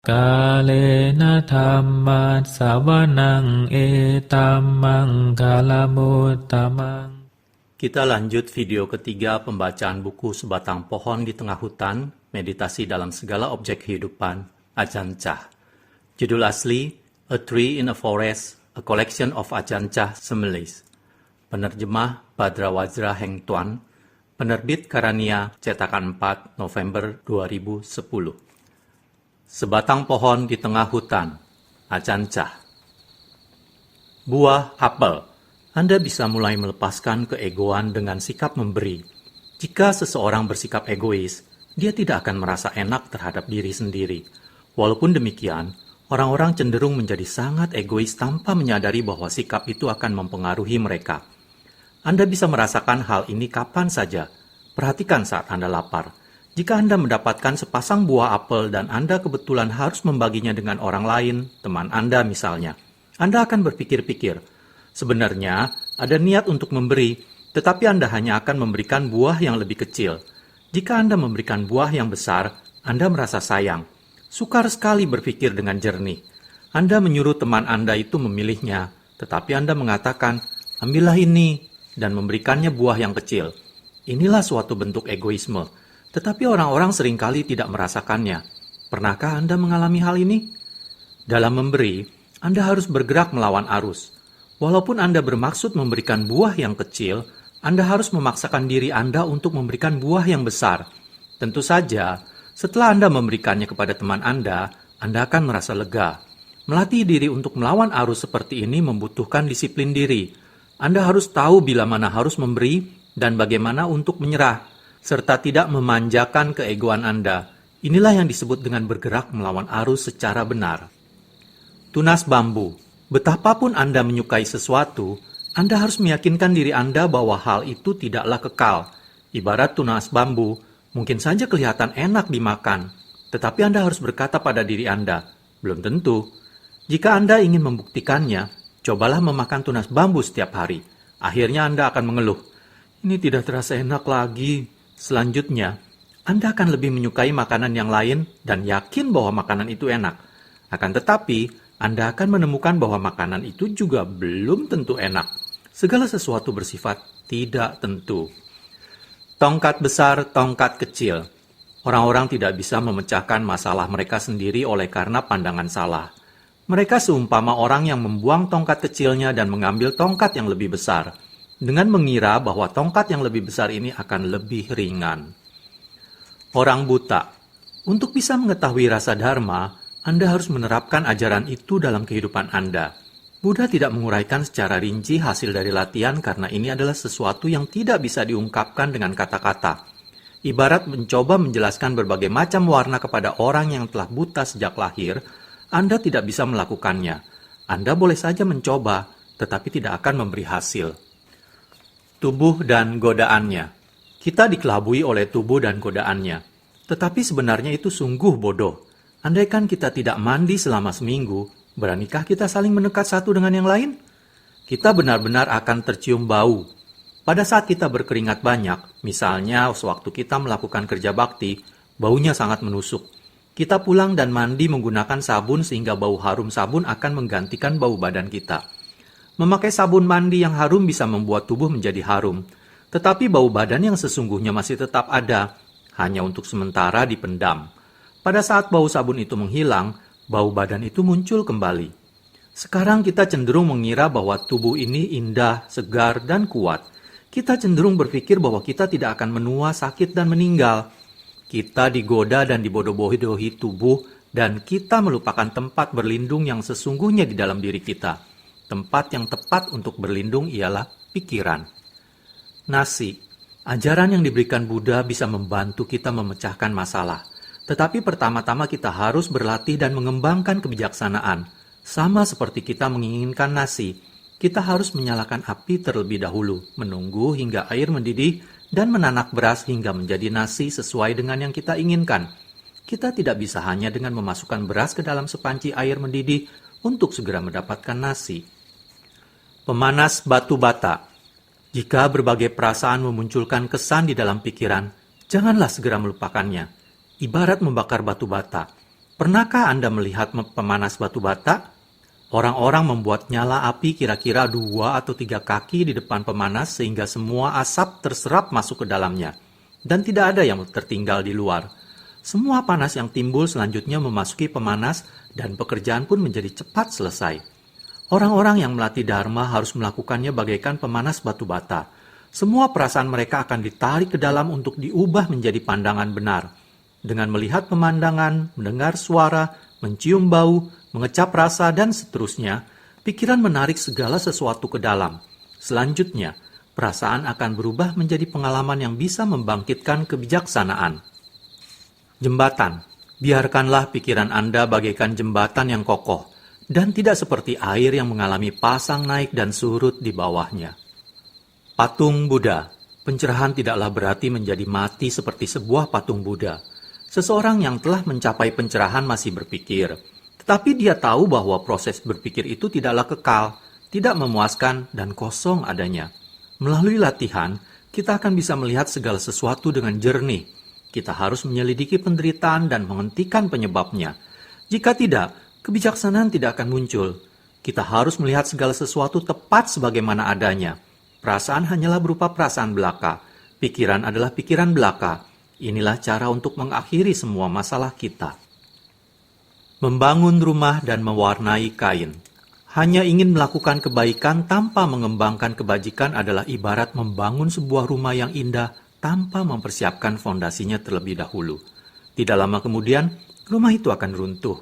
Kalena dhammat sawanang etamang kalamutamang. Kita lanjut video ketiga pembacaan buku Sebatang Pohon di Tengah Hutan, Meditasi dalam Segala Objek Kehidupan, Ajahn Chah. Judul asli, A Tree in a Forest, A Collection of Ajahn Chah Similes. Penerjemah Bhadrawajra Heng Tuan, penerbit Karania, cetakan 4, November 2010. Sebatang Pohon di Tengah Hutan, Ajahn Chah. Buah apel. Anda bisa mulai melepaskan keegoan dengan sikap memberi. Jika seseorang bersikap egois, dia tidak akan merasa enak terhadap diri sendiri. Walaupun demikian, orang-orang cenderung menjadi sangat egois tanpa menyadari bahwa sikap itu akan mempengaruhi mereka. Anda bisa merasakan hal ini kapan saja. Perhatikan saat Anda lapar. Jika Anda mendapatkan sepasang buah apel dan Anda kebetulan harus membaginya dengan orang lain, teman Anda misalnya, Anda akan berpikir-pikir, sebenarnya ada niat untuk memberi, tetapi Anda hanya akan memberikan buah yang lebih kecil. Jika Anda memberikan buah yang besar, Anda merasa sayang. Sukar sekali berpikir dengan jernih. Anda menyuruh teman Anda itu memilihnya, tetapi Anda mengatakan, ambillah ini, dan memberikannya buah yang kecil. Inilah suatu bentuk egoisme. Tetapi orang-orang seringkali tidak merasakannya. Pernahkah Anda mengalami hal ini? Dalam memberi, Anda harus bergerak melawan arus. Walaupun Anda bermaksud memberikan buah yang kecil, Anda harus memaksakan diri Anda untuk memberikan buah yang besar. Tentu saja, setelah Anda memberikannya kepada teman Anda akan merasa lega. Melatih diri untuk melawan arus seperti ini membutuhkan disiplin diri. Anda harus tahu bila mana harus memberi dan bagaimana untuk menyerah, serta tidak memanjakan keegoan Anda. Inilah yang disebut dengan bergerak melawan arus secara benar. Tunas bambu. Betapapun Anda menyukai sesuatu, Anda harus meyakinkan diri Anda bahwa hal itu tidaklah kekal. Ibarat tunas bambu, mungkin saja kelihatan enak dimakan, tetapi Anda harus berkata pada diri Anda, belum tentu. Jika Anda ingin membuktikannya, cobalah memakan tunas bambu setiap hari. Akhirnya Anda akan mengeluh, ini tidak terasa enak lagi. Selanjutnya, Anda akan lebih menyukai makanan yang lain dan yakin bahwa makanan itu enak. Akan tetapi, Anda akan menemukan bahwa makanan itu juga belum tentu enak. Segala sesuatu bersifat tidak tentu. Tongkat besar, tongkat kecil. Orang-orang tidak bisa memecahkan masalah mereka sendiri oleh karena pandangan salah. Mereka seumpama orang yang membuang tongkat kecilnya dan mengambil tongkat yang lebih besar, dengan mengira bahwa tongkat yang lebih besar ini akan lebih ringan. Orang buta. Untuk bisa mengetahui rasa dharma, Anda harus menerapkan ajaran itu dalam kehidupan Anda. Buddha tidak menguraikan secara rinci hasil dari latihan karena ini adalah sesuatu yang tidak bisa diungkapkan dengan kata-kata. Ibarat mencoba menjelaskan berbagai macam warna kepada orang yang telah buta sejak lahir, Anda tidak bisa melakukannya. Anda boleh saja mencoba, tetapi tidak akan memberi hasil. Tubuh dan godaannya. Kita dikelabui oleh tubuh dan godaannya. Tetapi sebenarnya itu sungguh bodoh. Andaikan kita tidak mandi selama seminggu, beranikah kita saling mendekat satu dengan yang lain? Kita benar-benar akan tercium bau. Pada saat kita berkeringat banyak, misalnya sewaktu kita melakukan kerja bakti, baunya sangat menusuk. Kita pulang dan mandi menggunakan sabun sehingga bau harum sabun akan menggantikan bau badan kita. Memakai sabun mandi yang harum bisa membuat tubuh menjadi harum, tetapi bau badan yang sesungguhnya masih tetap ada, hanya untuk sementara dipendam. Pada saat bau sabun itu menghilang, bau badan itu muncul kembali. Sekarang kita cenderung mengira bahwa tubuh ini indah, segar, dan kuat. Kita cenderung berpikir bahwa kita tidak akan menua, sakit, dan meninggal. Kita digoda dan dibodoh-bodohi tubuh, dan kita melupakan tempat berlindung yang sesungguhnya di dalam diri kita. Tempat yang tepat untuk berlindung ialah pikiran. Nasi. Ajaran yang diberikan Buddha bisa membantu kita memecahkan masalah. Tetapi pertama-tama kita harus berlatih dan mengembangkan kebijaksanaan. Sama seperti kita menginginkan nasi, kita harus menyalakan api terlebih dahulu, menunggu hingga air mendidih, dan menanak beras hingga menjadi nasi sesuai dengan yang kita inginkan. Kita tidak bisa hanya dengan memasukkan beras ke dalam sepanci air mendidih untuk segera mendapatkan nasi. Pemanas batu bata. Jika berbagai perasaan memunculkan kesan di dalam pikiran, janganlah segera melupakannya. Ibarat membakar batu bata. Pernahkah Anda melihat pemanas batu bata? Orang-orang membuat nyala api kira-kira 2 atau 3 kaki di depan pemanas sehingga semua asap terserap masuk ke dalamnya. Dan tidak ada yang tertinggal di luar. Semua panas yang timbul selanjutnya memasuki pemanas dan pekerjaan pun menjadi cepat selesai. Orang-orang yang melatih dharma harus melakukannya bagaikan pemanas batu bata. Semua perasaan mereka akan ditarik ke dalam untuk diubah menjadi pandangan benar. Dengan melihat pemandangan, mendengar suara, mencium bau, mengecap rasa, dan seterusnya, pikiran menarik segala sesuatu ke dalam. Selanjutnya, perasaan akan berubah menjadi pengalaman yang bisa membangkitkan kebijaksanaan. Jembatan. Biarkanlah pikiran Anda bagaikan jembatan yang kokoh, dan tidak seperti air yang mengalami pasang naik dan surut di bawahnya. Patung Buddha. Pencerahan tidaklah berarti menjadi mati seperti sebuah patung Buddha. Seseorang yang telah mencapai pencerahan masih berpikir, tetapi dia tahu bahwa proses berpikir itu tidaklah kekal, tidak memuaskan, dan kosong adanya. Melalui latihan, kita akan bisa melihat segala sesuatu dengan jernih. Kita harus menyelidiki penderitaan dan menghentikan penyebabnya. Jika tidak, kebijaksanaan tidak akan muncul. Kita harus melihat segala sesuatu tepat sebagaimana adanya. Perasaan hanyalah berupa perasaan belaka. Pikiran adalah pikiran belaka. Inilah cara untuk mengakhiri semua masalah kita. Membangun rumah dan mewarnai kain. Hanya ingin melakukan kebaikan tanpa mengembangkan kebajikan adalah ibarat membangun sebuah rumah yang indah tanpa mempersiapkan fondasinya terlebih dahulu. Tidak lama kemudian, rumah itu akan runtuh.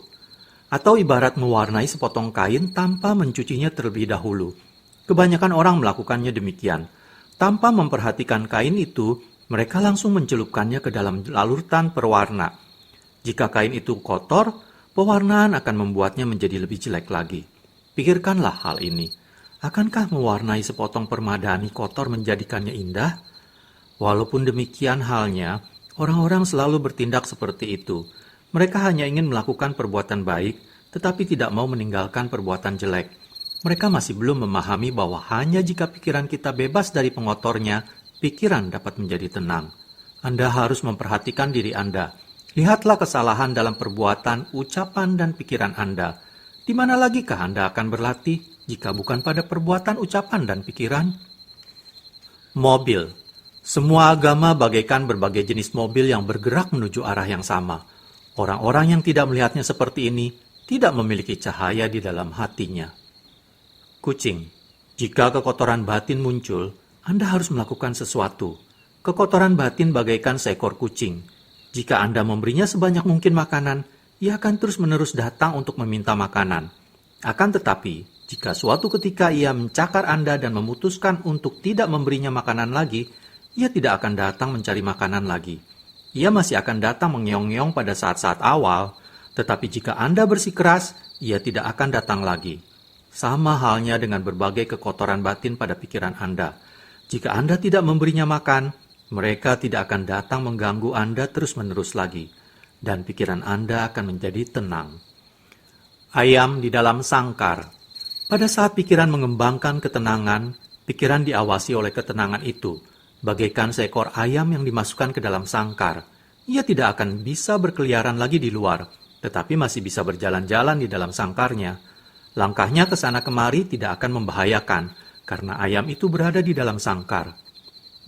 Atau ibarat mewarnai sepotong kain tanpa mencucinya terlebih dahulu. Kebanyakan orang melakukannya demikian. Tanpa memperhatikan kain itu, mereka langsung mencelupkannya ke dalam larutan perwarna. Jika kain itu kotor, pewarnaan akan membuatnya menjadi lebih jelek lagi. Pikirkanlah hal ini. Akankah mewarnai sepotong permadani kotor menjadikannya indah? Walaupun demikian halnya, orang-orang selalu bertindak seperti itu. Mereka hanya ingin melakukan perbuatan baik, tetapi tidak mau meninggalkan perbuatan jelek. Mereka masih belum memahami bahwa hanya jika pikiran kita bebas dari pengotornya, pikiran dapat menjadi tenang. Anda harus memperhatikan diri Anda. Lihatlah kesalahan dalam perbuatan, ucapan, dan pikiran Anda. Di mana lagikah Anda akan berlatih jika bukan pada perbuatan, ucapan, dan pikiran? Mobil. Semua agama bagaikan berbagai jenis mobil yang bergerak menuju arah yang sama. Orang-orang yang tidak melihatnya seperti ini tidak memiliki cahaya di dalam hatinya. Kucing. Jika kekotoran batin muncul, Anda harus melakukan sesuatu. Kekotoran batin bagaikan seekor kucing. Jika Anda memberinya sebanyak mungkin makanan, ia akan terus-menerus datang untuk meminta makanan. Akan tetapi, jika suatu ketika ia mencakar Anda dan memutuskan untuk tidak memberinya makanan lagi, ia tidak akan datang mencari makanan lagi. Ia masih akan datang mengeong-ngeong pada saat-saat awal, tetapi jika Anda bersikeras, ia tidak akan datang lagi. Sama halnya dengan berbagai kekotoran batin pada pikiran Anda. Jika Anda tidak memberinya makan, mereka tidak akan datang mengganggu Anda terus-menerus lagi, dan pikiran Anda akan menjadi tenang. Ayam di dalam sangkar. Pada saat pikiran mengembangkan ketenangan, pikiran diawasi oleh ketenangan itu, bagaikan seekor ayam yang dimasukkan ke dalam sangkar. Ia tidak akan bisa berkeliaran lagi di luar, tetapi masih bisa berjalan-jalan di dalam sangkarnya. Langkahnya ke sana kemari tidak akan membahayakan, karena ayam itu berada di dalam sangkar.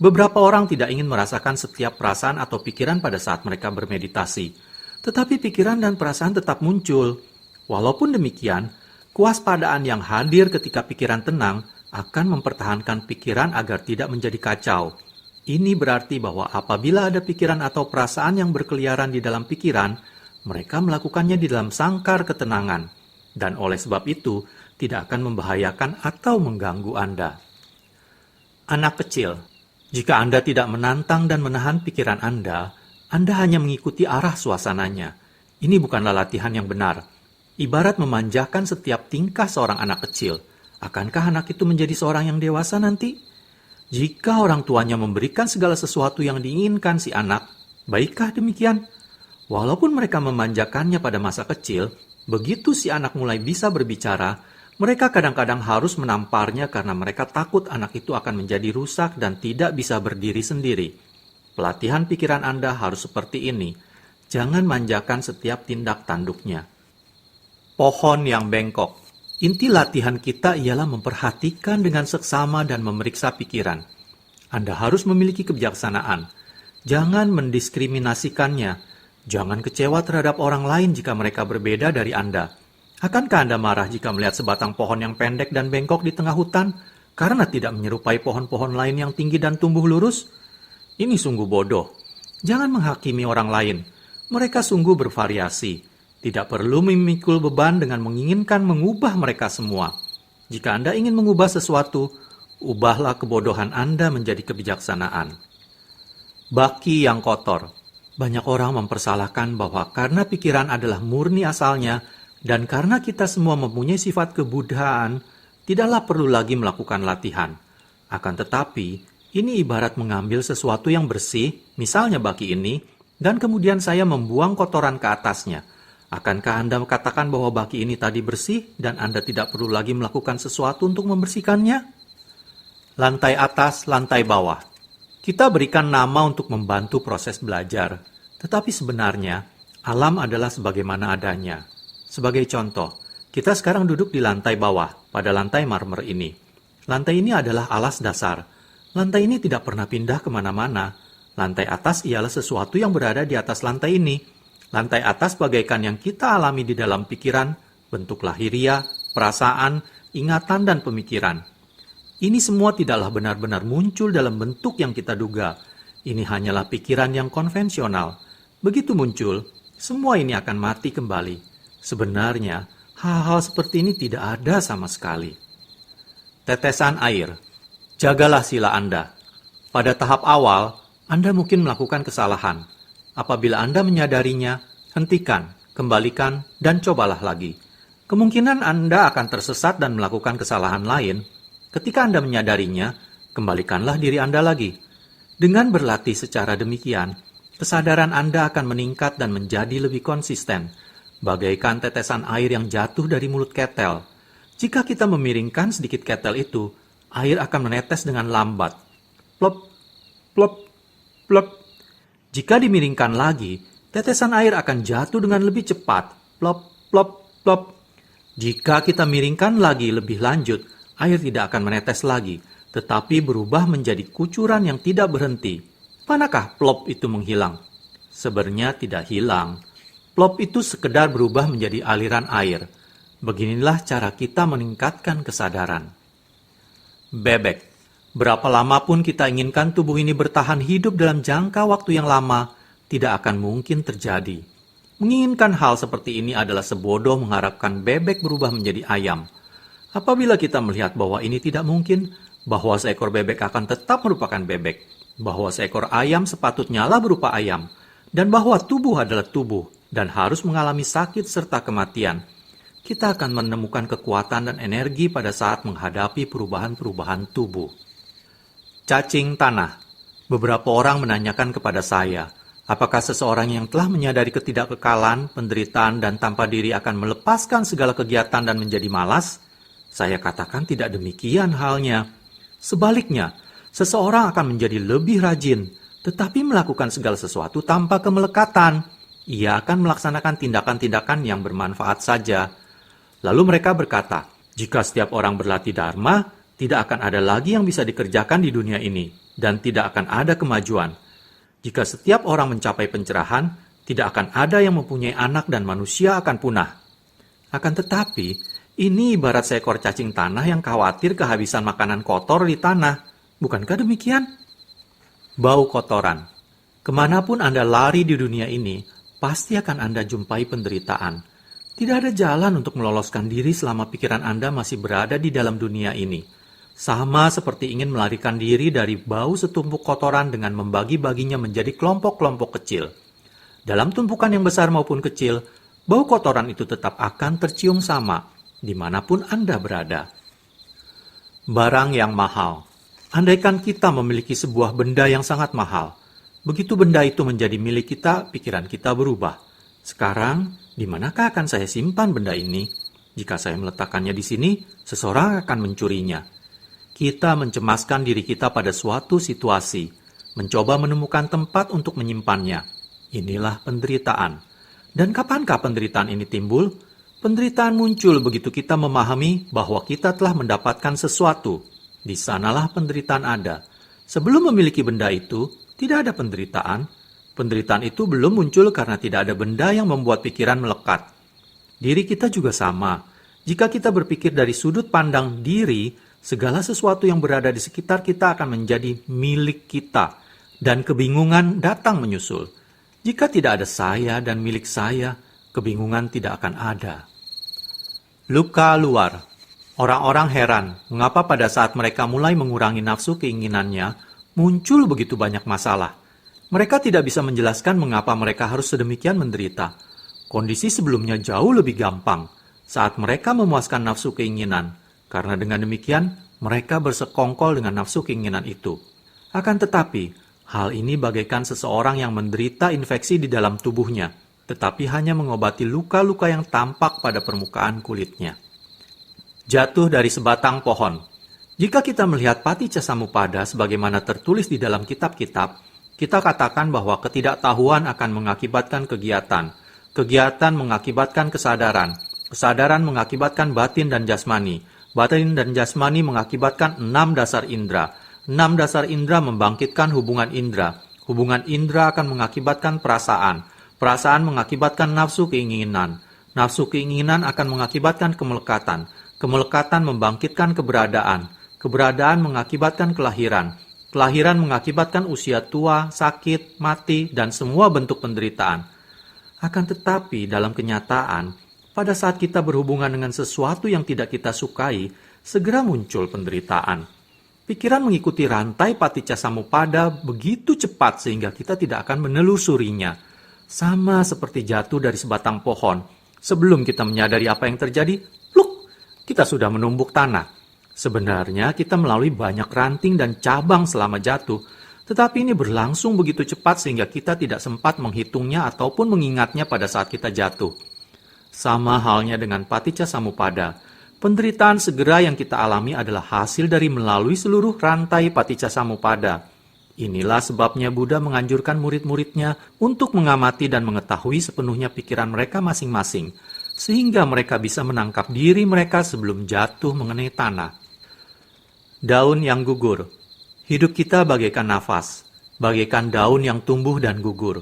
Beberapa orang tidak ingin merasakan setiap perasaan atau pikiran pada saat mereka bermeditasi, tetapi pikiran dan perasaan tetap muncul. Walaupun demikian, kewaspadaan yang hadir ketika pikiran tenang akan mempertahankan pikiran agar tidak menjadi kacau. Ini berarti bahwa apabila ada pikiran atau perasaan yang berkeliaran di dalam pikiran, mereka melakukannya di dalam sangkar ketenangan. Dan oleh sebab itu, tidak akan membahayakan atau mengganggu Anda. Anak kecil. Jika Anda tidak menantang dan menahan pikiran Anda hanya mengikuti arah suasananya. Ini bukanlah latihan yang benar. Ibarat memanjakan setiap tingkah seorang anak kecil. Akankah anak itu menjadi seorang yang dewasa nanti? Jika orang tuanya memberikan segala sesuatu yang diinginkan si anak, baikkah demikian? Walaupun mereka memanjakannya pada masa kecil, begitu si anak mulai bisa berbicara, mereka kadang-kadang harus menamparnya karena mereka takut anak itu akan menjadi rusak dan tidak bisa berdiri sendiri. Pelatihan pikiran Anda harus seperti ini. Jangan manjakan setiap tindak tanduknya. Pohon yang bengkok. Inti latihan kita ialah memperhatikan dengan seksama dan memeriksa pikiran. Anda harus memiliki kebijaksanaan. Jangan mendiskriminasikannya. Jangan kecewa terhadap orang lain jika mereka berbeda dari Anda. Akankah Anda marah jika melihat sebatang pohon yang pendek dan bengkok di tengah hutan karena tidak menyerupai pohon-pohon lain yang tinggi dan tumbuh lurus? Ini sungguh bodoh. Jangan menghakimi orang lain. Mereka sungguh bervariasi. Tidak perlu memikul beban dengan menginginkan mengubah mereka semua. Jika Anda ingin mengubah sesuatu, ubahlah kebodohan Anda menjadi kebijaksanaan. Baki yang kotor. Banyak orang mempersalahkan bahwa karena pikiran adalah murni asalnya, dan karena kita semua mempunyai sifat kebudhaan, tidaklah perlu lagi melakukan latihan. Akan tetapi, ini ibarat mengambil sesuatu yang bersih, misalnya baki ini, dan kemudian saya membuang kotoran ke atasnya. Akankah Anda katakan bahwa baki ini tadi bersih dan Anda tidak perlu lagi melakukan sesuatu untuk membersihkannya? Lantai atas, lantai bawah. Kita berikan nama untuk membantu proses belajar, tetapi sebenarnya alam adalah sebagaimana adanya. Sebagai contoh, kita sekarang duduk di lantai bawah, pada lantai marmer ini. Lantai ini adalah alas dasar. Lantai ini tidak pernah pindah kemana-mana. Lantai atas ialah sesuatu yang berada di atas lantai ini. Lantai atas bagaikan yang kita alami di dalam pikiran, bentuk lahiriah, perasaan, ingatan, dan pemikiran. Ini semua tidaklah benar-benar muncul dalam bentuk yang kita duga. Ini hanyalah pikiran yang konvensional. Begitu muncul, semua ini akan mati kembali. Sebenarnya, hal-hal seperti ini tidak ada sama sekali. Tetesan air. Jagalah sila Anda. Pada tahap awal, Anda mungkin melakukan kesalahan. Apabila Anda menyadarinya, hentikan, kembalikan, dan cobalah lagi. Kemungkinan Anda akan tersesat dan melakukan kesalahan lain. Ketika Anda menyadarinya, kembalikanlah diri Anda lagi. Dengan berlatih secara demikian, kesadaran Anda akan meningkat dan menjadi lebih konsisten, bagaikan tetesan air yang jatuh dari mulut ketel. Jika kita memiringkan sedikit ketel itu, air akan menetes dengan lambat. Plop, plop, plop. Jika dimiringkan lagi, tetesan air akan jatuh dengan lebih cepat. Plop, plop, plop. Jika kita miringkan lagi lebih lanjut, air tidak akan menetes lagi, tetapi berubah menjadi kucuran yang tidak berhenti. Manakah plop itu menghilang? Sebenarnya tidak hilang. Plop itu sekedar berubah menjadi aliran air. Beginilah cara kita meningkatkan kesadaran. Bebek. Berapa lama pun kita inginkan tubuh ini bertahan hidup dalam jangka waktu yang lama, tidak akan mungkin terjadi. Menginginkan hal seperti ini adalah sebodoh mengharapkan bebek berubah menjadi ayam. Apabila kita melihat bahwa ini tidak mungkin, bahwa seekor bebek akan tetap merupakan bebek, bahwa seekor ayam sepatutnya berupa ayam, dan bahwa tubuh adalah tubuh dan harus mengalami sakit serta kematian, kita akan menemukan kekuatan dan energi pada saat menghadapi perubahan-perubahan tubuh. Cacing tanah. Beberapa orang menanyakan kepada saya, apakah seseorang yang telah menyadari ketidakkekalan, penderitaan, dan tanpa diri akan melepaskan segala kegiatan dan menjadi malas? Saya katakan tidak demikian halnya. Sebaliknya, seseorang akan menjadi lebih rajin, tetapi melakukan segala sesuatu tanpa kemelekatan. Ia akan melaksanakan tindakan-tindakan yang bermanfaat saja. Lalu mereka berkata, jika setiap orang berlatih dharma, tidak akan ada lagi yang bisa dikerjakan di dunia ini, dan tidak akan ada kemajuan. Jika setiap orang mencapai pencerahan, tidak akan ada yang mempunyai anak dan manusia akan punah. Akan tetapi, ini ibarat seekor cacing tanah yang khawatir kehabisan makanan kotor di tanah. Bukankah demikian? Bau kotoran. Kemanapun Anda lari di dunia ini, pasti akan Anda jumpai penderitaan. Tidak ada jalan untuk meloloskan diri selama pikiran Anda masih berada di dalam dunia ini. Sama seperti ingin melarikan diri dari bau setumpuk kotoran dengan membagi-baginya menjadi kelompok-kelompok kecil. Dalam tumpukan yang besar maupun kecil, bau kotoran itu tetap akan tercium sama, dimanapun Anda berada. Barang yang mahal. Andaikan kita memiliki sebuah benda yang sangat mahal, begitu benda itu menjadi milik kita, pikiran kita berubah. Sekarang, di manakah akan saya simpan benda ini? Jika saya meletakkannya di sini, seseorang akan mencurinya. Kita mencemaskan diri kita pada suatu situasi, mencoba menemukan tempat untuk menyimpannya. Inilah penderitaan. Dan kapankah penderitaan ini timbul? Penderitaan muncul begitu kita memahami bahwa kita telah mendapatkan sesuatu. Di sanalah penderitaan ada. Sebelum memiliki benda itu, tidak ada penderitaan. Penderitaan itu belum muncul karena tidak ada benda yang membuat pikiran melekat. Diri kita juga sama. Jika kita berpikir dari sudut pandang diri, segala sesuatu yang berada di sekitar kita akan menjadi milik kita. Dan kebingungan datang menyusul. Jika tidak ada saya dan milik saya, kebingungan tidak akan ada. Luka luar. Orang-orang heran mengapa pada saat mereka mulai mengurangi nafsu keinginannya, muncul begitu banyak masalah. Mereka tidak bisa menjelaskan mengapa mereka harus sedemikian menderita. Kondisi sebelumnya jauh lebih gampang saat mereka memuaskan nafsu keinginan, karena dengan demikian mereka bersekongkol dengan nafsu keinginan itu. Akan tetapi, hal ini bagaikan seseorang yang menderita infeksi di dalam tubuhnya, tetapi hanya mengobati luka-luka yang tampak pada permukaan kulitnya. Jatuh dari sebatang pohon. Jika kita melihat Paticca Samuppada sebagaimana tertulis di dalam kitab-kitab, kita katakan bahwa ketidaktahuan akan mengakibatkan kegiatan. Kegiatan mengakibatkan kesadaran. Kesadaran mengakibatkan batin dan jasmani. Batin dan jasmani mengakibatkan 6 dasar indera. 6 dasar indera membangkitkan hubungan indera. Hubungan indera akan mengakibatkan perasaan. Perasaan mengakibatkan nafsu keinginan. Nafsu keinginan akan mengakibatkan kemelekatan. Kemelekatan membangkitkan keberadaan. Keberadaan mengakibatkan kelahiran. Kelahiran mengakibatkan usia tua, sakit, mati, dan semua bentuk penderitaan. Akan tetapi dalam kenyataan, pada saat kita berhubungan dengan sesuatu yang tidak kita sukai, segera muncul penderitaan. Pikiran mengikuti rantai Paticca Samuppada begitu cepat sehingga kita tidak akan menelusurinya. Sama seperti jatuh dari sebatang pohon. Sebelum kita menyadari apa yang terjadi, pluk, kita sudah menumbuk tanah. Sebenarnya kita melalui banyak ranting dan cabang selama jatuh, tetapi ini berlangsung begitu cepat sehingga kita tidak sempat menghitungnya ataupun mengingatnya pada saat kita jatuh. Sama halnya dengan Paticca Samuppada. Penderitaan segera yang kita alami adalah hasil dari melalui seluruh rantai Paticca Samuppada. Inilah sebabnya Buddha menganjurkan murid-muridnya untuk mengamati dan mengetahui sepenuhnya pikiran mereka masing-masing, sehingga mereka bisa menangkap diri mereka sebelum jatuh mengenai tanah. Daun yang gugur. Hidup kita bagaikan nafas, bagaikan daun yang tumbuh dan gugur.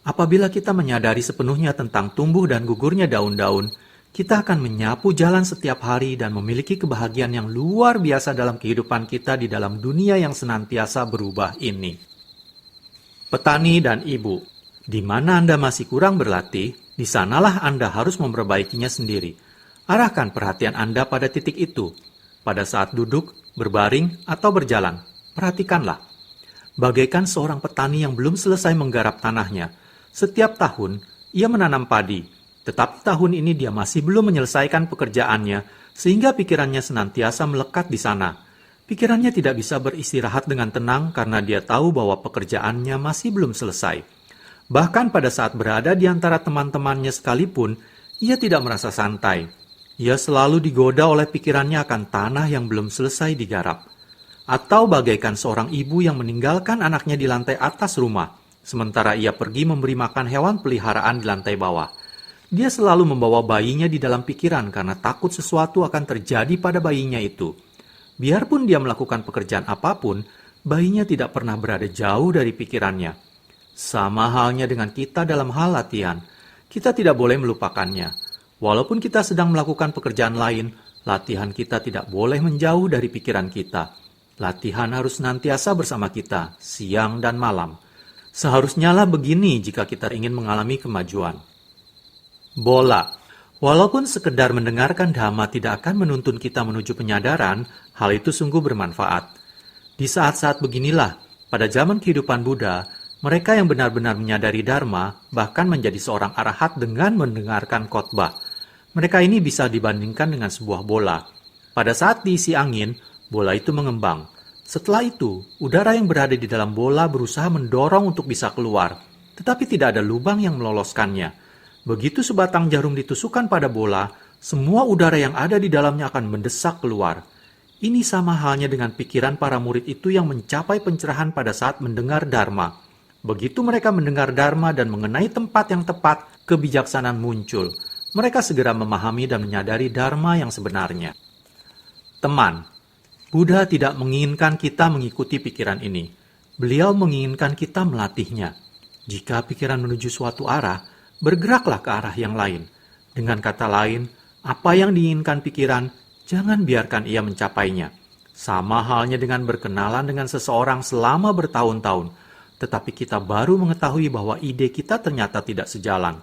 Apabila kita menyadari sepenuhnya tentang tumbuh dan gugurnya daun-daun, kita akan menyapu jalan setiap hari dan memiliki kebahagiaan yang luar biasa dalam kehidupan kita di dalam dunia yang senantiasa berubah ini. Petani dan ibu, di mana Anda masih kurang berlatih, di sanalah Anda harus memperbaikinya sendiri. Arahkan perhatian Anda pada titik itu. Pada saat duduk, berbaring, atau berjalan, perhatikanlah. Bagaikan seorang petani yang belum selesai menggarap tanahnya. Setiap tahun, ia menanam padi. Tetapi tahun ini dia masih belum menyelesaikan pekerjaannya, sehingga pikirannya senantiasa melekat di sana. Pikirannya tidak bisa beristirahat dengan tenang karena dia tahu bahwa pekerjaannya masih belum selesai. Bahkan pada saat berada di antara teman-temannya sekalipun, ia tidak merasa santai. Ia selalu digoda oleh pikirannya akan tanah yang belum selesai digarap. Atau bagaikan seorang ibu yang meninggalkan anaknya di lantai atas rumah, sementara ia pergi memberi makan hewan peliharaan di lantai bawah. Dia selalu membawa bayinya di dalam pikiran karena takut sesuatu akan terjadi pada bayinya itu. Biarpun dia melakukan pekerjaan apapun, bayinya tidak pernah berada jauh dari pikirannya. Sama halnya dengan kita dalam hal latihan. Kita tidak boleh melupakannya. Walaupun kita sedang melakukan pekerjaan lain, latihan kita tidak boleh menjauh dari pikiran kita. Latihan harus senantiasa bersama kita, siang dan malam. Seharusnya lah begini jika kita ingin mengalami kemajuan. Bola. Walaupun sekedar mendengarkan dhamma tidak akan menuntun kita menuju penyadaran, hal itu sungguh bermanfaat. Di saat-saat beginilah, pada zaman kehidupan Buddha, mereka yang benar-benar menyadari dharma bahkan menjadi seorang arahat dengan mendengarkan khotbah. Mereka ini bisa dibandingkan dengan sebuah bola. Pada saat diisi angin, bola itu mengembang. Setelah itu, udara yang berada di dalam bola berusaha mendorong untuk bisa keluar, tetapi tidak ada lubang yang meloloskannya. Begitu sebatang jarum ditusukkan pada bola, semua udara yang ada di dalamnya akan mendesak keluar. Ini sama halnya dengan pikiran para murid itu yang mencapai pencerahan pada saat mendengar dharma. Begitu mereka mendengar dharma dan mengenai tempat yang tepat, kebijaksanaan muncul. Mereka segera memahami dan menyadari dharma yang sebenarnya. Teman, Buddha tidak menginginkan kita mengikuti pikiran ini. Beliau menginginkan kita melatihnya. Jika pikiran menuju suatu arah, bergeraklah ke arah yang lain. Dengan kata lain, apa yang diinginkan pikiran, jangan biarkan ia mencapainya. Sama halnya dengan berkenalan dengan seseorang selama bertahun-tahun, tetapi kita baru mengetahui bahwa ide kita ternyata tidak sejalan.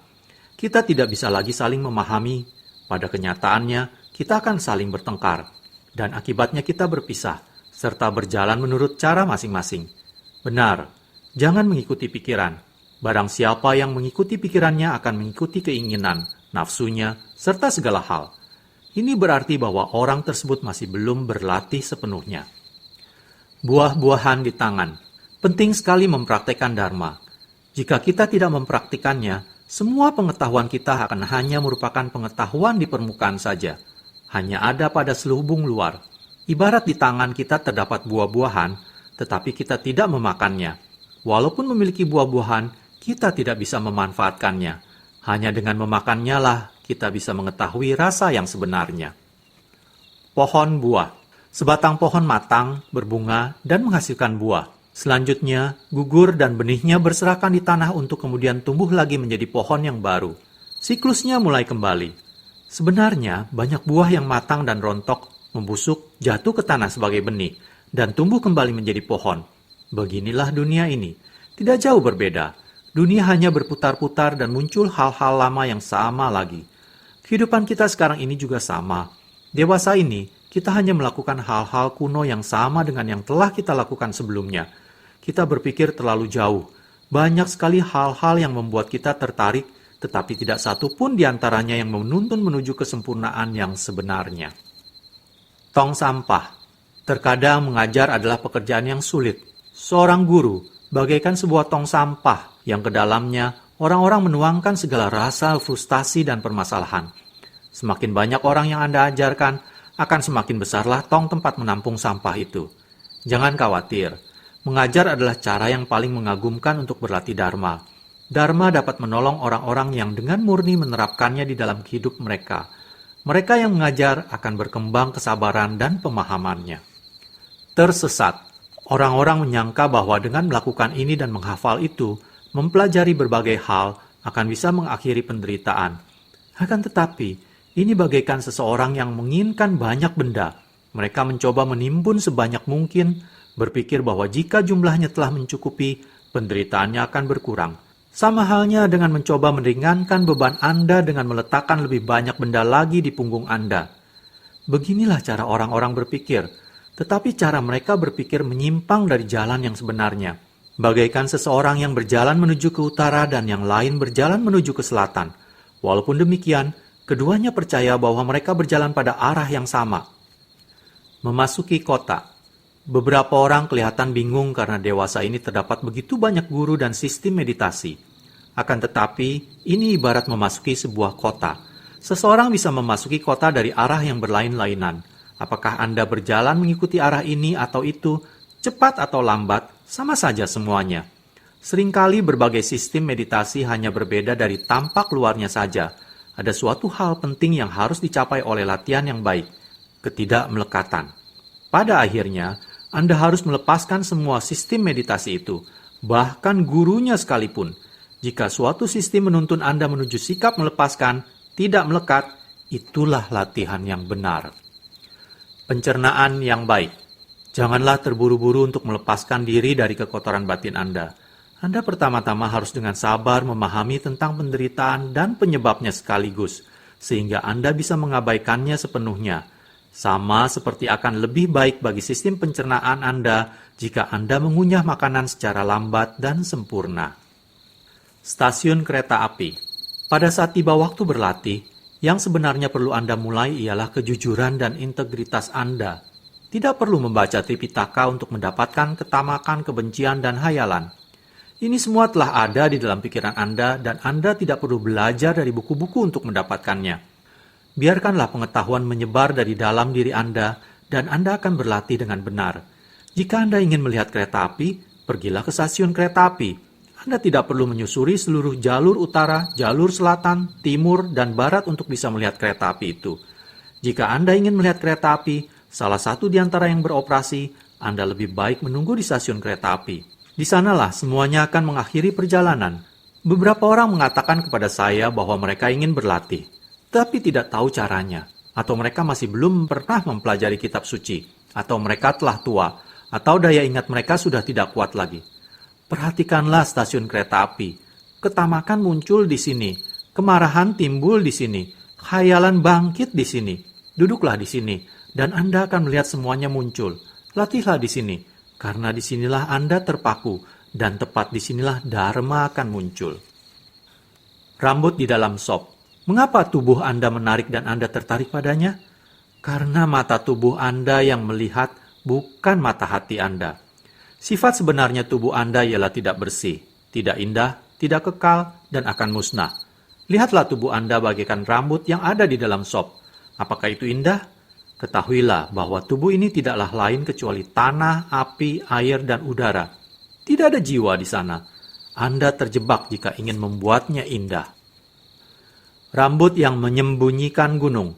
Kita tidak bisa lagi saling memahami. Pada kenyataannya, kita akan saling bertengkar. Dan akibatnya kita berpisah, serta berjalan menurut cara masing-masing. Benar, jangan mengikuti pikiran. Barang siapa yang mengikuti pikirannya akan mengikuti keinginan, nafsunya, serta segala hal. Ini berarti bahwa orang tersebut masih belum berlatih sepenuhnya. Buah-buahan di tangan. Penting sekali mempraktekkan dharma. Jika kita tidak mempraktikannya, semua pengetahuan kita akan hanya merupakan pengetahuan di permukaan saja. Hanya ada pada selubung luar. Ibarat di tangan kita terdapat buah-buahan, tetapi kita tidak memakannya. Walaupun memiliki buah-buahan, kita tidak bisa memanfaatkannya. Hanya dengan memakannya lah kita bisa mengetahui rasa yang sebenarnya. Pohon buah. Sebatang pohon matang, berbunga, dan menghasilkan buah. Selanjutnya, gugur dan benihnya berserakan di tanah untuk kemudian tumbuh lagi menjadi pohon yang baru. Siklusnya mulai kembali. Sebenarnya, banyak buah yang matang dan rontok, membusuk, jatuh ke tanah sebagai benih, dan tumbuh kembali menjadi pohon. Beginilah dunia ini. Tidak jauh berbeda. Dunia hanya berputar-putar dan muncul hal-hal lama yang sama lagi. Kehidupan kita sekarang ini juga sama. Dewasa ini, kita hanya melakukan hal-hal kuno yang sama dengan yang telah kita lakukan sebelumnya. Kita berpikir terlalu jauh. Banyak sekali hal-hal yang membuat kita tertarik, tetapi tidak satu pun di antaranya yang menuntun menuju kesempurnaan yang sebenarnya. Tong sampah. Terkadang mengajar adalah pekerjaan yang sulit. Seorang guru bagaikan sebuah tong sampah yang ke dalamnya orang-orang menuangkan segala rasa, frustasi, dan permasalahan. Semakin banyak orang yang Anda ajarkan, akan semakin besarlah tong tempat menampung sampah itu. Jangan khawatir, mengajar adalah cara yang paling mengagumkan untuk berlatih dharma. Dharma dapat menolong orang-orang yang dengan murni menerapkannya di dalam hidup mereka. Mereka yang mengajar akan berkembang kesabaran dan pemahamannya. Tersesat. Orang-orang menyangka bahwa dengan melakukan ini dan menghafal itu, mempelajari berbagai hal akan bisa mengakhiri penderitaan. Akan tetapi, ini bagaikan seseorang yang menginginkan banyak benda. Mereka mencoba menimbun sebanyak mungkin, berpikir bahwa jika jumlahnya telah mencukupi, penderitaannya akan berkurang. Sama halnya dengan mencoba meringankan beban Anda dengan meletakkan lebih banyak benda lagi di punggung Anda. Beginilah cara orang-orang berpikir, tetapi cara mereka berpikir menyimpang dari jalan yang sebenarnya. Bagaikan seseorang yang berjalan menuju ke utara dan yang lain berjalan menuju ke selatan. Walaupun demikian, keduanya percaya bahwa mereka berjalan pada arah yang sama. Memasuki kota. Beberapa orang kelihatan bingung karena dewasa ini terdapat begitu banyak guru dan sistem meditasi. Akan tetapi, ini ibarat memasuki sebuah kota. Seseorang bisa memasuki kota dari arah yang berlain-lainan. Apakah Anda berjalan mengikuti arah ini atau itu, cepat atau lambat, sama saja semuanya. Seringkali berbagai sistem meditasi hanya berbeda dari tampak luarnya saja. Ada suatu hal penting yang harus dicapai oleh latihan yang baik, ketidakmelekatan. Pada akhirnya, Anda harus melepaskan semua sistem meditasi itu, bahkan gurunya sekalipun. Jika suatu sistem menuntun Anda menuju sikap melepaskan, tidak melekat, itulah latihan yang benar. Pencernaan yang baik. Janganlah terburu-buru untuk melepaskan diri dari kekotoran batin Anda. Anda pertama-tama harus dengan sabar memahami tentang penderitaan dan penyebabnya sekaligus, sehingga Anda bisa mengabaikannya sepenuhnya. Sama seperti akan lebih baik bagi sistem pencernaan Anda jika Anda mengunyah makanan secara lambat dan sempurna. Stasiun kereta api. Pada saat tiba waktu berlatih, yang sebenarnya perlu Anda mulai ialah kejujuran dan integritas Anda. Tidak perlu membaca Tripitaka untuk mendapatkan ketamakan, kebencian, dan hayalan. Ini semua telah ada di dalam pikiran Anda dan Anda tidak perlu belajar dari buku-buku untuk mendapatkannya. Biarkanlah pengetahuan menyebar dari dalam diri Anda dan Anda akan berlatih dengan benar. Jika Anda ingin melihat kereta api, pergilah ke stasiun kereta api. Anda tidak perlu menyusuri seluruh jalur utara, jalur selatan, timur, dan barat untuk bisa melihat kereta api itu. Jika Anda ingin melihat kereta api, salah satu di antara yang beroperasi, Anda lebih baik menunggu di stasiun kereta api. Di sanalah semuanya akan mengakhiri perjalanan. Beberapa orang mengatakan kepada saya bahwa mereka ingin berlatih, tapi tidak tahu caranya, atau mereka masih belum pernah mempelajari kitab suci, atau mereka telah tua, atau daya ingat mereka sudah tidak kuat lagi. Perhatikanlah stasiun kereta api. Ketamakan muncul di sini, kemarahan timbul di sini, khayalan bangkit di sini. Duduklah di sini, dan Anda akan melihat semuanya muncul. Latihlah di sini, karena di sinilah Anda terpaku, dan tepat di sinilah dharma akan muncul. Rambut di dalam sop. Mengapa tubuh Anda menarik dan Anda tertarik padanya? Karena mata tubuh Anda yang melihat, bukan mata hati Anda. Sifat sebenarnya tubuh Anda ialah tidak bersih, tidak indah, tidak kekal, dan akan musnah. Lihatlah tubuh Anda bagaikan rambut yang ada di dalam sop. Apakah itu indah? Ketahuilah bahwa tubuh ini tidaklah lain kecuali tanah, api, air, dan udara. Tidak ada jiwa di sana. Anda terjebak jika ingin membuatnya indah. Rambut yang menyembunyikan gunung.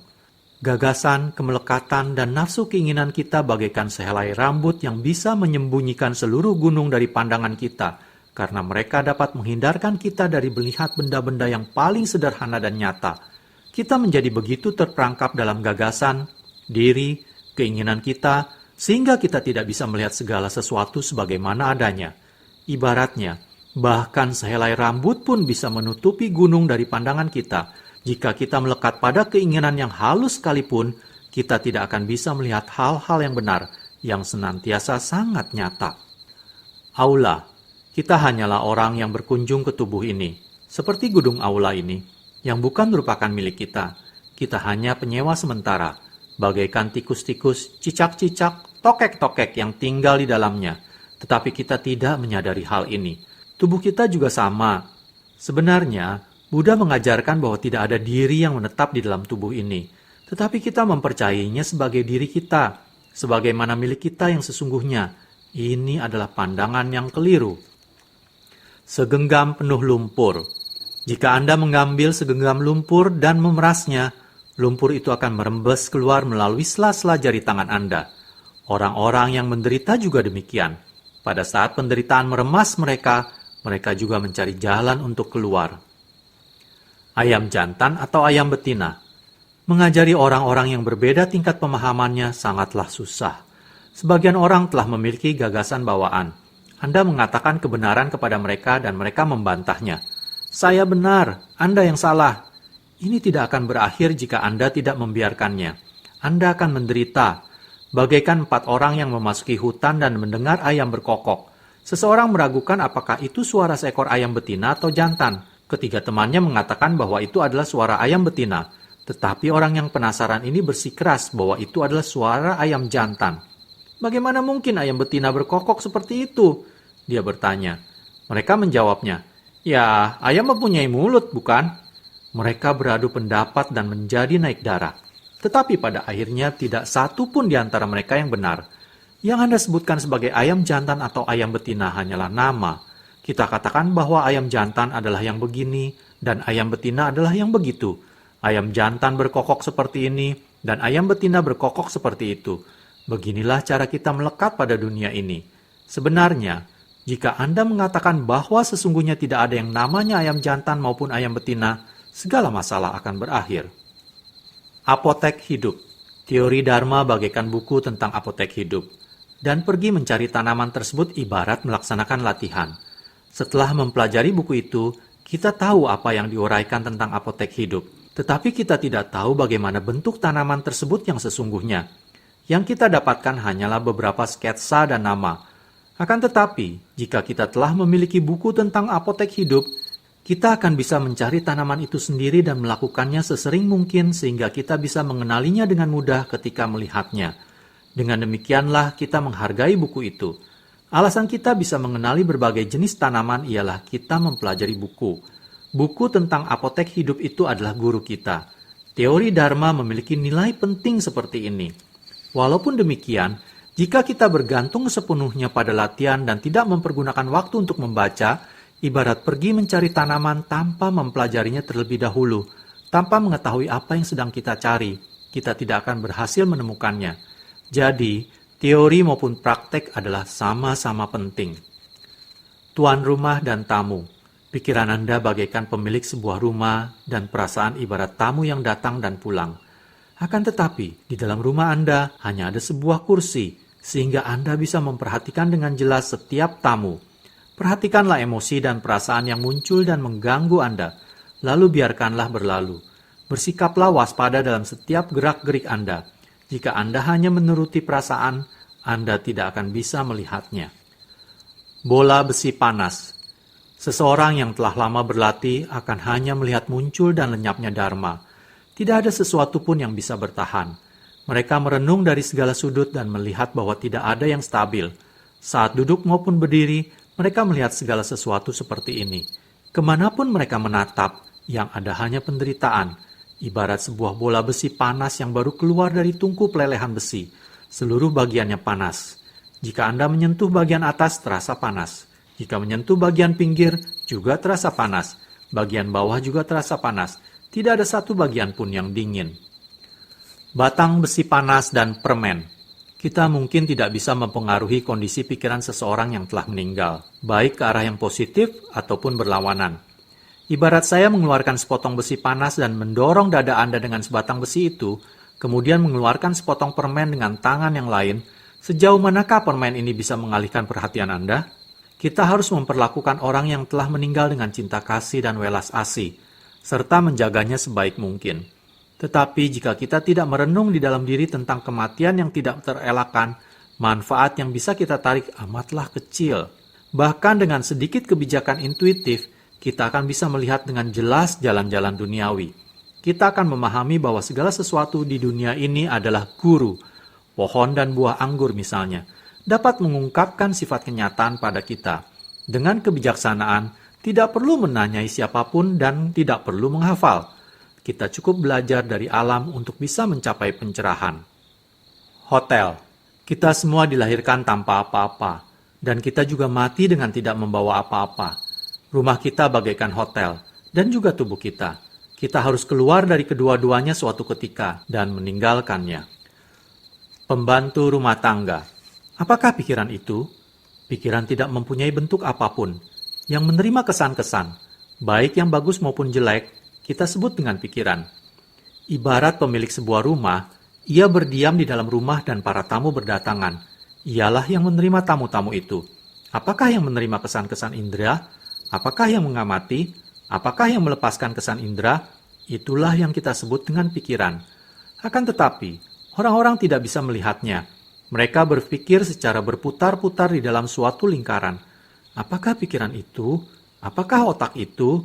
Gagasan, kemelekatan, dan nafsu keinginan kita bagaikan sehelai rambut yang bisa menyembunyikan seluruh gunung dari pandangan kita, karena mereka dapat menghindarkan kita dari melihat benda-benda yang paling sederhana dan nyata. Kita menjadi begitu terperangkap dalam gagasan, diri, keinginan kita, sehingga kita tidak bisa melihat segala sesuatu sebagaimana adanya. Ibaratnya, bahkan sehelai rambut pun bisa menutupi gunung dari pandangan kita. Jika kita melekat pada keinginan yang halus sekalipun, kita tidak akan bisa melihat hal-hal yang benar, yang senantiasa sangat nyata. Aula, kita hanyalah orang yang berkunjung ke tubuh ini, seperti gedung aula ini, yang bukan merupakan milik kita. Kita hanya penyewa sementara, bagaikan tikus-tikus, cicak-cicak, tokek-tokek yang tinggal di dalamnya. Tetapi kita tidak menyadari hal ini. Tubuh kita juga sama. Sebenarnya, Buddha mengajarkan bahwa tidak ada diri yang menetap di dalam tubuh ini, tetapi kita mempercayainya sebagai diri kita, sebagaimana milik kita yang sesungguhnya. Ini adalah pandangan yang keliru. Segenggam penuh lumpur. Jika Anda mengambil segenggam lumpur dan memerasnya, lumpur itu akan merembes keluar melalui sela-sela jari tangan Anda. Orang-orang yang menderita juga demikian. Pada saat penderitaan meremas mereka, mereka juga mencari jalan untuk keluar. Ayam jantan atau ayam betina. Mengajari orang-orang yang berbeda tingkat pemahamannya sangatlah susah. Sebagian orang telah memiliki gagasan bawaan. Anda mengatakan kebenaran kepada mereka dan mereka membantahnya. Saya benar, Anda yang salah. Ini tidak akan berakhir jika Anda tidak membiarkannya. Anda akan menderita. Bagaikan 4 orang yang memasuki hutan dan mendengar ayam berkokok. Seseorang meragukan apakah itu suara seekor ayam betina atau jantan. Ketiga temannya mengatakan bahwa itu adalah suara ayam betina. Tetapi orang yang penasaran ini bersikeras bahwa itu adalah suara ayam jantan. Bagaimana mungkin ayam betina berkokok seperti itu? Dia bertanya. Mereka menjawabnya, ya, ayam mempunyai mulut, bukan? Mereka beradu pendapat dan menjadi naik darah. Tetapi pada akhirnya tidak satu pun di antara mereka yang benar. Yang Anda sebutkan sebagai ayam jantan atau ayam betina hanyalah nama. Kita katakan bahwa ayam jantan adalah yang begini, dan ayam betina adalah yang begitu. Ayam jantan berkokok seperti ini, dan ayam betina berkokok seperti itu. Beginilah cara kita melekat pada dunia ini. Sebenarnya, jika Anda mengatakan bahwa sesungguhnya tidak ada yang namanya ayam jantan maupun ayam betina, segala masalah akan berakhir. Apotek hidup. Teori Dharma bagaikan buku tentang apotek hidup. Dan pergi mencari tanaman tersebut ibarat melaksanakan latihan. Setelah mempelajari buku itu, kita tahu apa yang diuraikan tentang apotek hidup. Tetapi kita tidak tahu bagaimana bentuk tanaman tersebut yang sesungguhnya. Yang kita dapatkan hanyalah beberapa sketsa dan nama. Akan tetapi, jika kita telah memiliki buku tentang apotek hidup, kita akan bisa mencari tanaman itu sendiri dan melakukannya sesering mungkin sehingga kita bisa mengenalinya dengan mudah ketika melihatnya. Dengan demikianlah kita menghargai buku itu. Alasan kita bisa mengenali berbagai jenis tanaman ialah kita mempelajari buku. Buku tentang apotek hidup itu adalah guru kita. Teori Dharma memiliki nilai penting seperti ini. Walaupun demikian, jika kita bergantung sepenuhnya pada latihan dan tidak mempergunakan waktu untuk membaca, ibarat pergi mencari tanaman tanpa mempelajarinya terlebih dahulu, tanpa mengetahui apa yang sedang kita cari, kita tidak akan berhasil menemukannya. Jadi, teori maupun praktek adalah sama-sama penting. Tuan rumah dan tamu. Pikiran Anda bagaikan pemilik sebuah rumah dan perasaan ibarat tamu yang datang dan pulang. Akan tetapi, di dalam rumah Anda hanya ada sebuah kursi, sehingga Anda bisa memperhatikan dengan jelas setiap tamu. Perhatikanlah emosi dan perasaan yang muncul dan mengganggu Anda, lalu biarkanlah berlalu. Bersikaplah waspada dalam setiap gerak-gerik Anda. Jika Anda hanya menuruti perasaan, Anda tidak akan bisa melihatnya. Bola besi panas. Seseorang yang telah lama berlatih akan hanya melihat muncul dan lenyapnya dharma. Tidak ada sesuatu pun yang bisa bertahan. Mereka merenung dari segala sudut dan melihat bahwa tidak ada yang stabil. Saat duduk maupun berdiri, mereka melihat segala sesuatu seperti ini. Kemanapun mereka menatap, yang ada hanya penderitaan. Ibarat sebuah bola besi panas yang baru keluar dari tungku pelelehan besi. Seluruh bagiannya panas. Jika Anda menyentuh bagian atas, terasa panas. Jika menyentuh bagian pinggir, juga terasa panas. Bagian bawah juga terasa panas. Tidak ada satu bagian pun yang dingin. Batang besi panas dan permen. Kita mungkin tidak bisa mempengaruhi kondisi pikiran seseorang yang telah meninggal, baik ke arah yang positif ataupun berlawanan. Ibarat saya mengeluarkan sepotong besi panas dan mendorong dada Anda dengan sebatang besi itu, kemudian mengeluarkan sepotong permen dengan tangan yang lain, sejauh manakah permen ini bisa mengalihkan perhatian Anda? Kita harus memperlakukan orang yang telah meninggal dengan cinta kasih dan welas asih, serta menjaganya sebaik mungkin. Tetapi jika kita tidak merenung di dalam diri tentang kematian yang tidak terelakkan, manfaat yang bisa kita tarik amatlah kecil. Bahkan dengan sedikit kebijakan intuitif, kita akan bisa melihat dengan jelas jalan-jalan duniawi. Kita akan memahami bahwa segala sesuatu di dunia ini adalah guru. Pohon dan buah anggur misalnya, dapat mengungkapkan sifat kenyataan pada kita. Dengan kebijaksanaan, tidak perlu menanyai siapapun dan tidak perlu menghafal. Kita cukup belajar dari alam untuk bisa mencapai pencerahan. Hotel. Kita semua dilahirkan tanpa apa-apa, dan kita juga mati dengan tidak membawa apa-apa. Rumah kita bagaikan hotel, dan juga tubuh kita. Kita harus keluar dari kedua-duanya suatu ketika dan meninggalkannya. Pembantu rumah tangga. Apakah pikiran itu? Pikiran tidak mempunyai bentuk apapun. Yang menerima kesan-kesan, baik yang bagus maupun jelek, kita sebut dengan pikiran. Ibarat pemilik sebuah rumah, ia berdiam di dalam rumah dan para tamu berdatangan. Ialah yang menerima tamu-tamu itu. Apakah yang menerima kesan-kesan indera? Apakah yang mengamati? Apakah yang melepaskan kesan indera? Itulah yang kita sebut dengan pikiran. Akan tetapi, orang-orang tidak bisa melihatnya. Mereka berpikir secara berputar-putar di dalam suatu lingkaran. Apakah pikiran itu? Apakah otak itu?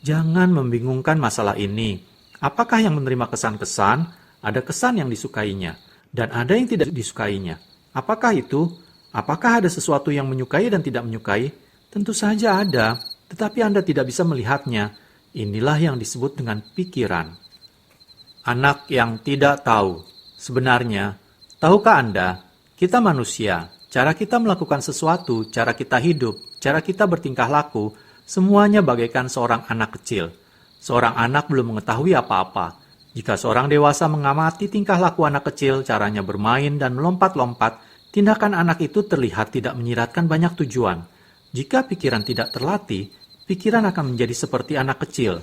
Jangan membingungkan masalah ini. Apakah yang menerima kesan-kesan? Ada kesan yang disukainya, dan ada yang tidak disukainya. Apakah itu? Apakah ada sesuatu yang menyukai dan tidak menyukai? Tentu saja ada, tetapi Anda tidak bisa melihatnya. Inilah yang disebut dengan pikiran. Anak yang tidak tahu. Sebenarnya, tahukah Anda, kita manusia, cara kita melakukan sesuatu, cara kita hidup, cara kita bertingkah laku, semuanya bagaikan seorang anak kecil. Seorang anak belum mengetahui apa-apa. Jika seorang dewasa mengamati tingkah laku anak kecil, caranya bermain dan melompat-lompat, tindakan anak itu terlihat tidak menyiratkan banyak tujuan. Jika pikiran tidak terlatih, pikiran akan menjadi seperti anak kecil.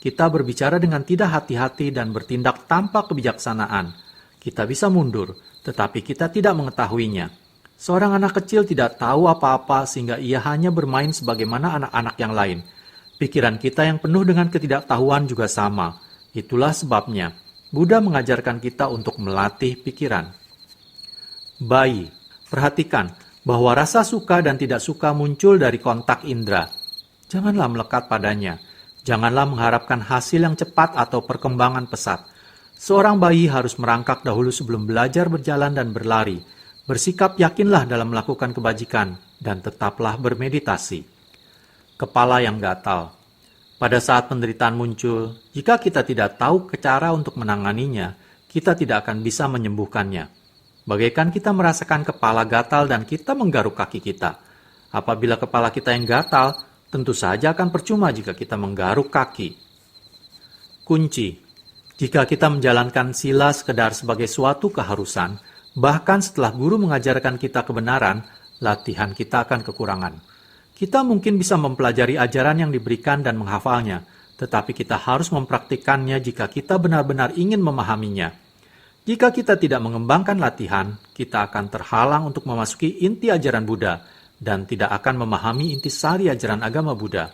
Kita berbicara dengan tidak hati-hati dan bertindak tanpa kebijaksanaan. Kita bisa mundur, tetapi kita tidak mengetahuinya. Seorang anak kecil tidak tahu apa-apa sehingga ia hanya bermain sebagaimana anak-anak yang lain. Pikiran kita yang penuh dengan ketidaktahuan juga sama. Itulah sebabnya Buddha mengajarkan kita untuk melatih pikiran. Bayi, perhatikan bahwa rasa suka dan tidak suka muncul dari kontak indera. Janganlah melekat padanya. Janganlah mengharapkan hasil yang cepat atau perkembangan pesat. Seorang bayi harus merangkak dahulu sebelum belajar berjalan dan berlari. Bersikap yakinlah dalam melakukan kebajikan dan tetaplah bermeditasi. Kepala yang gatal. Pada saat penderitaan muncul, jika kita tidak tahu cara untuk menanganinya, kita tidak akan bisa menyembuhkannya. Bagaikan kita merasakan kepala gatal dan kita menggaruk kaki kita. Apabila kepala kita yang gatal, tentu saja akan percuma jika kita menggaruk kaki. Kunci. Jika kita menjalankan sila sekedar sebagai suatu keharusan, bahkan setelah guru mengajarkan kita kebenaran, latihan kita akan kekurangan. Kita mungkin bisa mempelajari ajaran yang diberikan dan menghafalnya, tetapi kita harus mempraktikkannya jika kita benar-benar ingin memahaminya. Jika kita tidak mengembangkan latihan, kita akan terhalang untuk memasuki inti ajaran Buddha dan tidak akan memahami intisari ajaran agama Buddha.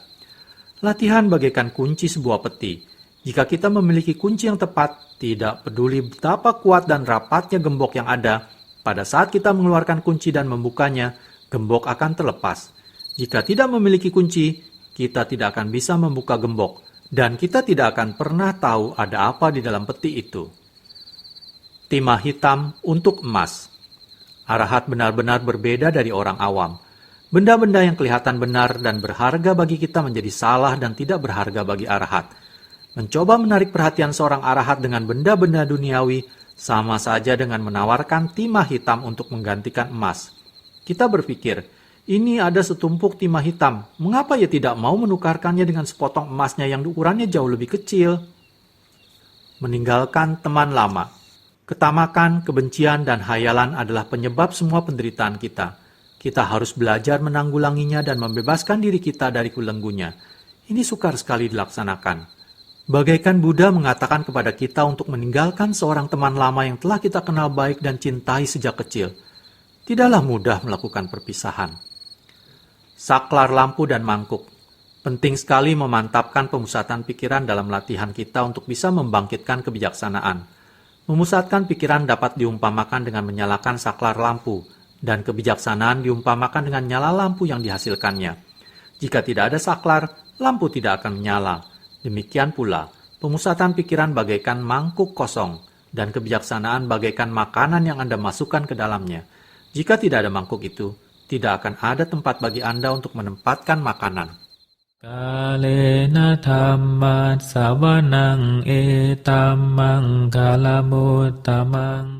Latihan bagaikan kunci sebuah peti. Jika kita memiliki kunci yang tepat, tidak peduli betapa kuat dan rapatnya gembok yang ada, pada saat kita mengeluarkan kunci dan membukanya, gembok akan terlepas. Jika tidak memiliki kunci, kita tidak akan bisa membuka gembok, dan kita tidak akan pernah tahu ada apa di dalam peti itu. Timah hitam untuk emas. Arahat benar-benar berbeda dari orang awam. Benda-benda yang kelihatan benar dan berharga bagi kita menjadi salah dan tidak berharga bagi arahat. Mencoba menarik perhatian seorang arahat dengan benda-benda duniawi sama saja dengan menawarkan timah hitam untuk menggantikan emas. Kita berpikir, ini ada setumpuk timah hitam, mengapa ia tidak mau menukarkannya dengan sepotong emasnya yang ukurannya jauh lebih kecil? Meninggalkan teman lama. Ketamakan, kebencian, dan hayalan adalah penyebab semua penderitaan kita. Kita harus belajar menanggulanginya dan membebaskan diri kita dari belenggunya. Ini sukar sekali dilaksanakan. Bagaikan Buddha mengatakan kepada kita untuk meninggalkan seorang teman lama yang telah kita kenal baik dan cintai sejak kecil. Tidaklah mudah melakukan perpisahan. Saklar lampu dan mangkuk. Penting sekali memantapkan pemusatan pikiran dalam latihan kita untuk bisa membangkitkan kebijaksanaan. Memusatkan pikiran dapat diumpamakan dengan menyalakan saklar lampu, dan kebijaksanaan diumpamakan dengan nyala lampu yang dihasilkannya. Jika tidak ada saklar, lampu tidak akan menyala. Demikian pula, pemusatan pikiran bagaikan mangkuk kosong, dan kebijaksanaan bagaikan makanan yang Anda masukkan ke dalamnya. Jika tidak ada mangkuk itu, tidak akan ada tempat bagi Anda untuk menempatkan makanan. Kalena dhammat savanang etamang kalamuttamang